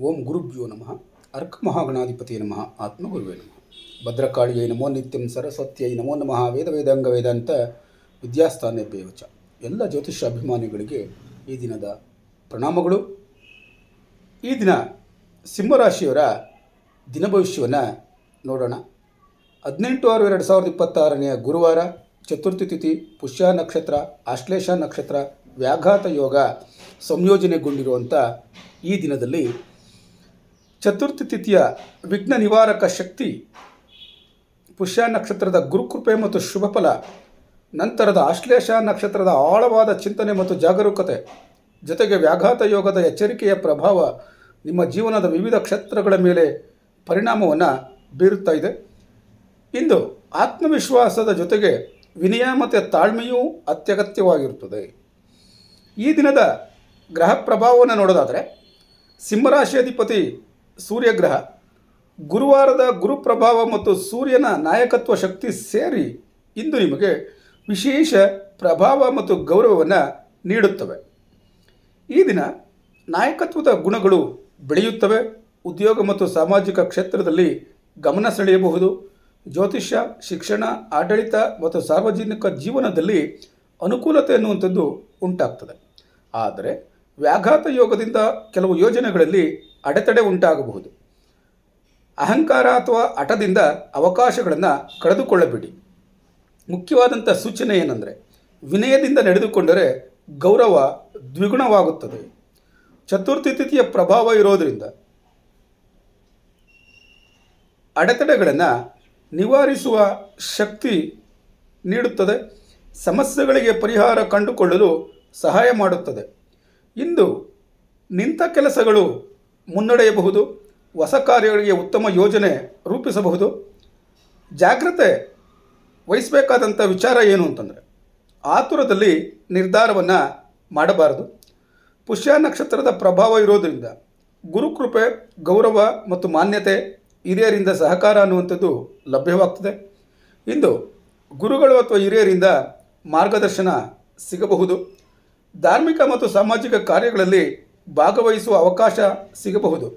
ಓಂ ಗುರುಭ್ಯೋ ನಮಃ. ಅರ್ಕ ಮಹಾಗಣಾಧಿಪತಿಯೇ ನಮಃ. ಆತ್ಮಗುರುವೇ ನಮಃ. ಭದ್ರಕಾಳಿಯೈ ನಮೋ ನಿತ್ಯಂ. ಸರಸ್ವತ್ಯೈ ನಮೋ ನಮಃ. ವೇದ ವೇದಾಂಗ ವೇದಾಂತ ವಿದ್ಯಾಸ್ಥಾನೇಭ್ಯೋ ಚ. ಎಲ್ಲ ಜ್ಯೋತಿಷ ಅಭಿಮಾನಿಗಳಿಗೆ ಈ ದಿನದ ಪ್ರಣಾಮಗಳು. ಈ ದಿನ ಸಿಂಹರಾಶಿಯವರ ದಿನ ಭವಿಷ್ಯವನ್ನು ನೋಡೋಣ. 18/6/2026 ಗುರುವಾರ, ಚತುರ್ಥಿ ತಿಥಿ, ಪುಷ್ಯ ನಕ್ಷತ್ರ, ಆಶ್ಲೇಷ ನಕ್ಷತ್ರ, ವ್ಯಾಘಾತ ಯೋಗ ಸಂಯೋಜನೆಗೊಂಡಿರುವಂಥ ಈ ದಿನದಲ್ಲಿ ಚತುರ್ಥಿ ತಿಥಿಯ ವಿಘ್ನ ನಿವಾರಕ ಶಕ್ತಿ, ಪುಷ್ಯ ನಕ್ಷತ್ರದ ಗುರುಕೃಪೆ ಮತ್ತು ಶುಭ ಫಲ, ನಂತರದ ಆಶ್ಲೇಷ ನಕ್ಷತ್ರದ ಆಳವಾದ ಚಿಂತನೆ ಮತ್ತು ಜಾಗರೂಕತೆ, ಜೊತೆಗೆ ವ್ಯಾಘಾತ ಯೋಗದ ಎಚ್ಚರಿಕೆಯ ಪ್ರಭಾವ ನಿಮ್ಮ ಜೀವನದ ವಿವಿಧ ಕ್ಷೇತ್ರಗಳ ಮೇಲೆ ಪರಿಣಾಮವನ್ನು ಬೀರುತ್ತಾ ಇದೆ. ಇಂದು ಆತ್ಮವಿಶ್ವಾಸದ ಜೊತೆಗೆ ವಿನಯ ಮತ್ತು ತಾಳ್ಮೆಯೂ ಅತ್ಯಗತ್ಯವಾಗಿರುತ್ತದೆ. ಈ ದಿನದ ಗ್ರಹ ಪ್ರಭಾವವನ್ನು ನೋಡೋದಾದರೆ, ಸಿಂಹರಾಶಿಯಾಧಿಪತಿ ಸೂರ್ಯಗ್ರಹ ಗುರುವಾರದ ಗುರುಪ್ರಭಾವ ಮತ್ತು ಸೂರ್ಯನ ನಾಯಕತ್ವ ಶಕ್ತಿ ಸೇರಿ ಇಂದು ನಿಮಗೆ ವಿಶೇಷ ಪ್ರಭಾವ ಮತ್ತು ಗೌರವವನ್ನು ನೀಡುತ್ತವೆ. ಈ ದಿನ ನಾಯಕತ್ವದ ಗುಣಗಳು ಬೆಳೆಯುತ್ತವೆ. ಉದ್ಯೋಗ ಮತ್ತು ಸಾಮಾಜಿಕ ಕ್ಷೇತ್ರದಲ್ಲಿ ಗಮನ ಸೆಳೆಯಬಹುದು. ಜ್ಯೋತಿಷ್ಯ, ಶಿಕ್ಷಣ, ಆಡಳಿತ ಮತ್ತು ಸಾರ್ವಜನಿಕ ಜೀವನದಲ್ಲಿ ಅನುಕೂಲತೆ ಅನ್ನುವಂಥದ್ದು ಉಂಟಾಗ್ತದೆ. ಆದರೆ ವ್ಯಾಘಾತ ಯೋಗದಿಂದ ಕೆಲವು ಯೋಜನೆಗಳಲ್ಲಿ ಅಡೆತಡೆ ಉಂಟಾಗಬಹುದು. ಅಹಂಕಾರ ಅಥವಾ ಹಠದಿಂದ ಅವಕಾಶಗಳನ್ನು ಕಳೆದುಕೊಳ್ಳಬೇಡಿ. ಮುಖ್ಯವಾದಂಥ ಸೂಚನೆ ಏನಂದರೆ, ವಿನಯದಿಂದ ನಡೆದುಕೊಂಡರೆ ಗೌರವ ದ್ವಿಗುಣವಾಗುತ್ತದೆ. ಚತುರ್ಥಿ ತಿಥಿಯ ಪ್ರಭಾವ ಇರೋದರಿಂದ ಅಡೆತಡೆಗಳನ್ನು ನಿವಾರಿಸುವ ಶಕ್ತಿ ನೀಡುತ್ತದೆ. ಸಮಸ್ಯೆಗಳಿಗೆ ಪರಿಹಾರ ಕಂಡುಕೊಳ್ಳಲು ಸಹಾಯ ಮಾಡುತ್ತದೆ. ಇಂದು ನಿಂತ ಕೆಲಸಗಳು ಮುನ್ನಡೆಯಬಹುದು. ಹೊಸ ಕಾರ್ಯಗಳಿಗೆ ಉತ್ತಮ ಯೋಜನೆ ರೂಪಿಸಬಹುದು. ಜಾಗ್ರತೆ ವಹಿಸಬೇಕಾದಂಥ ವಿಚಾರ ಏನು ಅಂತಂದರೆ, ಆತುರದಲ್ಲಿ ನಿರ್ಧಾರವನ್ನು ಮಾಡಬಾರದು. ಪುಷ್ಯ ನಕ್ಷತ್ರದ ಪ್ರಭಾವ ಇರೋದರಿಂದ ಗುರುಕೃಪೆ, ಗೌರವ ಮತ್ತು ಮಾನ್ಯತೆ, ಹಿರಿಯರಿಂದ ಸಹಕಾರ ಅನ್ನುವಂಥದ್ದು ಲಭ್ಯವಾಗ್ತದೆ. ಇಂದು ಗುರುಗಳು ಅಥವಾ ಹಿರಿಯರಿಂದ ಮಾರ್ಗದರ್ಶನ ಸಿಗಬಹುದು. ಧಾರ್ಮಿಕ ಮತ್ತು ಸಾಮಾಜಿಕ ಕಾರ್ಯಗಳಲ್ಲಿ ಭಾಗವಹಿಸುವ ಅವಕಾಶ ಸಿಗಬಹುದು.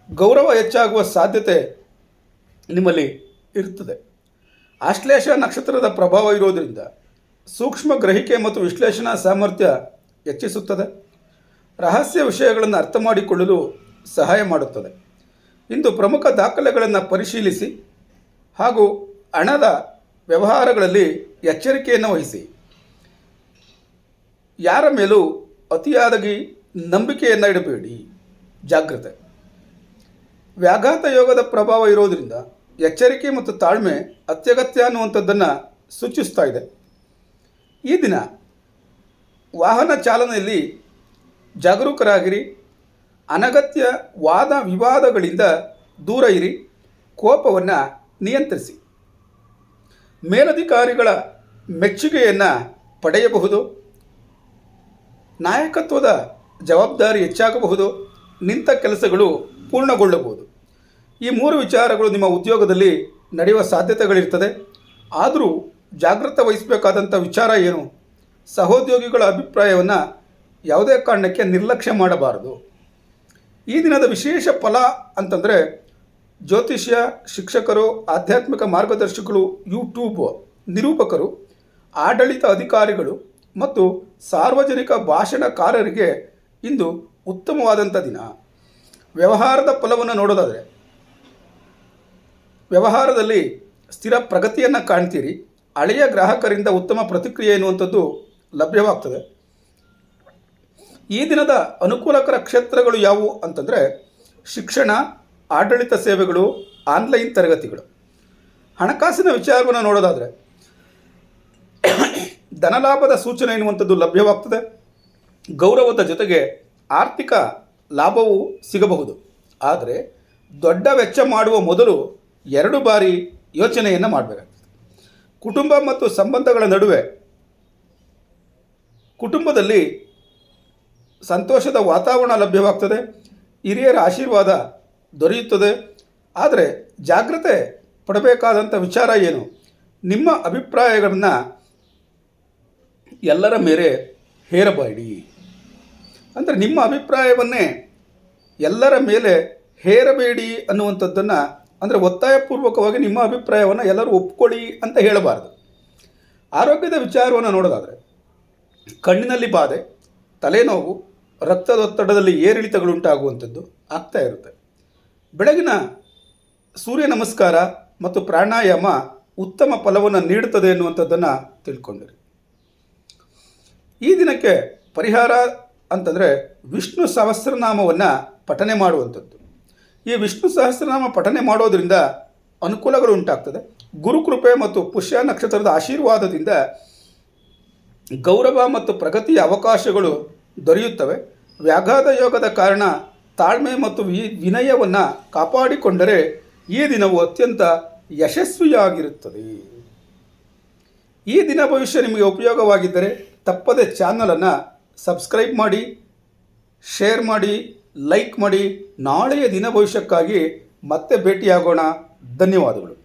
ಗೌರವ ಹೆಚ್ಚಾಗುವ ಸಾಧ್ಯತೆ ನಿಮ್ಮಲ್ಲಿ ಇರುತ್ತದೆ. ಆಶ್ಲೇಷ ನಕ್ಷತ್ರದ ಪ್ರಭಾವ ಇರೋದರಿಂದ ಸೂಕ್ಷ್ಮ ಗ್ರಹಿಕೆ ಮತ್ತು ವಿಶ್ಲೇಷಣಾ ಸಾಮರ್ಥ್ಯ ಹೆಚ್ಚಿಸುತ್ತದೆ. ರಹಸ್ಯ ವಿಷಯಗಳನ್ನು ಅರ್ಥ ಮಾಡಿಕೊಳ್ಳಲು ಸಹಾಯ ಮಾಡುತ್ತದೆ. ಇಂದು ಪ್ರಮುಖ ದಾಖಲೆಗಳನ್ನು ಪರಿಶೀಲಿಸಿ ಹಾಗೂ ಹಣದ ವ್ಯವಹಾರಗಳಲ್ಲಿ ಎಚ್ಚರಿಕೆಯನ್ನು ವಹಿಸಿ. ಯಾರ ಮೇಲೂ ಅತಿಯಾಗಿ ನಂಬಿಕೆಯನ್ನು ಇಡಬೇಡಿ. ಜಾಗ್ರತೆ. ವ್ಯಾಘಾತ ಯೋಗದ ಪ್ರಭಾವ ಇರೋದರಿಂದ ಎಚ್ಚರಿಕೆ ಮತ್ತು ತಾಳ್ಮೆ ಅತ್ಯಗತ್ಯ ಅನ್ನುವಂಥದ್ದನ್ನು ಸೂಚಿಸ್ತಾ ಇದೆ. ಈ ದಿನ ವಾಹನ ಚಾಲನೆಯಲ್ಲಿ ಜಾಗರೂಕರಾಗಿರಿ. ಅನಗತ್ಯ ವಾದ ವಿವಾದಗಳಿಂದ ದೂರ ಇರಿ. ಕೋಪವನ್ನು ನಿಯಂತ್ರಿಸಿ. ಮೇಲಧಿಕಾರಿಗಳ ಮೆಚ್ಚುಗೆಯನ್ನು ಪಡೆಯಬಹುದು. ನಾಯಕತ್ವದ ಜವಾಬ್ದಾರಿ ಹೆಚ್ಚಾಗಬಹುದು. ನಿಂತ ಕೆಲಸಗಳು ಪೂರ್ಣಗೊಳ್ಳಬಹುದು. ಈ ಮೂರು ವಿಚಾರಗಳು ನಿಮ್ಮ ಉದ್ಯೋಗದಲ್ಲಿ ನಡೆಯುವ ಸಾಧ್ಯತೆಗಳಿರ್ತದೆ. ಆದರೂ ಜಾಗೃತ ವಹಿಸಬೇಕಾದಂಥ ವಿಚಾರ ಏನು? ಸಹೋದ್ಯೋಗಿಗಳ ಅಭಿಪ್ರಾಯವನ್ನು ಯಾವುದೇ ಕಾರಣಕ್ಕೆ ನಿರ್ಲಕ್ಷ್ಯ ಮಾಡಬಾರದು. ಈ ದಿನದ ವಿಶೇಷ ಫಲ ಅಂತಂದರೆ, ಜ್ಯೋತಿಷ್ಯ, ಶಿಕ್ಷಕರು, ಆಧ್ಯಾತ್ಮಿಕ ಮಾರ್ಗದರ್ಶಕರು, ಯೂಟ್ಯೂಬ್ ನಿರೂಪಕರು, ಆಡಳಿತ ಅಧಿಕಾರಿಗಳು ಮತ್ತು ಸಾರ್ವಜನಿಕ ಭಾಷಣಕಾರರಿಗೆ ಇಂದು ಉತ್ತಮವಾದಂಥ ದಿನ. ವ್ಯವಹಾರದ ಫಲವನ್ನು ನೋಡೋದಾದರೆ, ವ್ಯವಹಾರದಲ್ಲಿ ಸ್ಥಿರ ಪ್ರಗತಿಯನ್ನು ಕಾಣ್ತೀರಿ. ಹಳೆಯ ಗ್ರಾಹಕರಿಂದ ಉತ್ತಮ ಪ್ರತಿಕ್ರಿಯೆ ಎನ್ನುವಂಥದ್ದು ಲಭ್ಯವಾಗ್ತದೆ. ಈ ದಿನದ ಅನುಕೂಲಕರ ಕ್ಷೇತ್ರಗಳು ಯಾವುವು ಅಂತಂದರೆ, ಶಿಕ್ಷಣ, ಆಡಳಿತ ಸೇವೆಗಳು, ಆನ್ಲೈನ್ ತರಗತಿಗಳು. ಹಣಕಾಸಿನ ವಿಚಾರವನ್ನು ನೋಡೋದಾದರೆ, ಧನಲಾಭದ ಸೂಚನೆ ಎನ್ನುವಂಥದ್ದು ಲಭ್ಯವಾಗ್ತದೆ. ಗೌರವದ ಜೊತೆಗೆ ಆರ್ಥಿಕ ಲಾಭವೂ ಸಿಗಬಹುದು. ಆದರೆ ದೊಡ್ಡ ವೆಚ್ಚ ಮಾಡುವ ಮೊದಲು 2 ಬಾರಿ ಯೋಚನೆಯನ್ನು ಮಾಡಬೇಕಾಗ್ತದೆ. ಕುಟುಂಬ ಮತ್ತು ಸಂಬಂಧಗಳ ನಡುವೆ ಕುಟುಂಬದಲ್ಲಿ ಸಂತೋಷದ ವಾತಾವರಣ ಲಭ್ಯವಾಗ್ತದೆ. ಹಿರಿಯರ ಆಶೀರ್ವಾದ ದೊರೆಯುತ್ತದೆ. ಆದರೆ ಜಾಗ್ರತೆ ಪಡಬೇಕಾದಂಥ ವಿಚಾರ ಏನು? ನಿಮ್ಮ ಅಭಿಪ್ರಾಯಗಳನ್ನು ಎಲ್ಲರ ಮೇಲೆ ಹೇರಬೇಡಿ. ಅಂದರೆ ನಿಮ್ಮ ಅಭಿಪ್ರಾಯವನ್ನೇ ಎಲ್ಲರ ಮೇಲೆ ಹೇರಬೇಡಿ ಅನ್ನುವಂಥದ್ದನ್ನು, ಅಂದರೆ ಒತ್ತಾಯಪೂರ್ವಕವಾಗಿ ನಿಮ್ಮ ಅಭಿಪ್ರಾಯವನ್ನು ಎಲ್ಲರೂ ಒಪ್ಕೊಳ್ಳಿ ಅಂತ ಹೇಳಬಾರ್ದು. ಆರೋಗ್ಯದ ವಿಚಾರವನ್ನು ನೋಡೋದಾದರೆ ಕಣ್ಣಿನಲ್ಲಿ ಬಾಧೆ, ತಲೆನೋವು, ರಕ್ತದೊತ್ತಡದಲ್ಲಿ ಏರಿಳಿತಗಳುಂಟಾಗುವಂಥದ್ದು ಆಗ್ತಾ ಇರುತ್ತೆ. ಬೆಳಗಿನ ಸೂರ್ಯ ನಮಸ್ಕಾರ ಮತ್ತು ಪ್ರಾಣಾಯಾಮ ಉತ್ತಮ ಫಲವನ್ನು ನೀಡುತ್ತದೆ ಎನ್ನುವಂಥದ್ದನ್ನು ತಿಳ್ಕೊಂಡಿರಿ. ಈ ದಿನಕ್ಕೆ ಪರಿಹಾರ ಅಂತಂದರೆ ವಿಷ್ಣು ಸಹಸ್ರನಾಮವನ್ನು ಪಠನೆ ಮಾಡುವಂಥದ್ದು. ಈ ವಿಷ್ಣು ಸಹಸ್ರನಾಮ ಪಠನೆ ಮಾಡೋದರಿಂದ ಅನುಕೂಲಗಳು ಉಂಟಾಗ್ತದೆ. ಗುರುಕೃಪೆ ಮತ್ತು ಪುಷ್ಯ ನಕ್ಷತ್ರದ ಆಶೀರ್ವಾದದಿಂದ ಗೌರವ ಮತ್ತು ಪ್ರಗತಿಯ ಅವಕಾಶಗಳು ದೊರೆಯುತ್ತವೆ. ವ್ಯಾಘಾತ ಯೋಗದ ಕಾರಣ ತಾಳ್ಮೆ ಮತ್ತು ವಿನಯವನ್ನು ಕಾಪಾಡಿಕೊಂಡರೆ ಈ ದಿನವು ಅತ್ಯಂತ ಯಶಸ್ವಿಯಾಗಿರುತ್ತದೆ. ಈ ದಿನ ಭವಿಷ್ಯ ನಿಮಗೆ ಉಪಯೋಗವಾಗಿದ್ದರೆ ತಪ್ಪದೆ ಚಾನಲನ್ನು ಸಬ್ಸ್ಕ್ರೈಬ್ ಮಾಡಿ, ಶೇರ್ ಮಾಡಿ, ಲೈಕ್ ಮಾಡಿ. ನಾಳೆಯ ದಿನ ಭವಿಷ್ಯಕ್ಕಾಗಿ ಮತ್ತೆ ಭೇಟಿಯಾಗೋಣ. ಧನ್ಯವಾದಗಳು.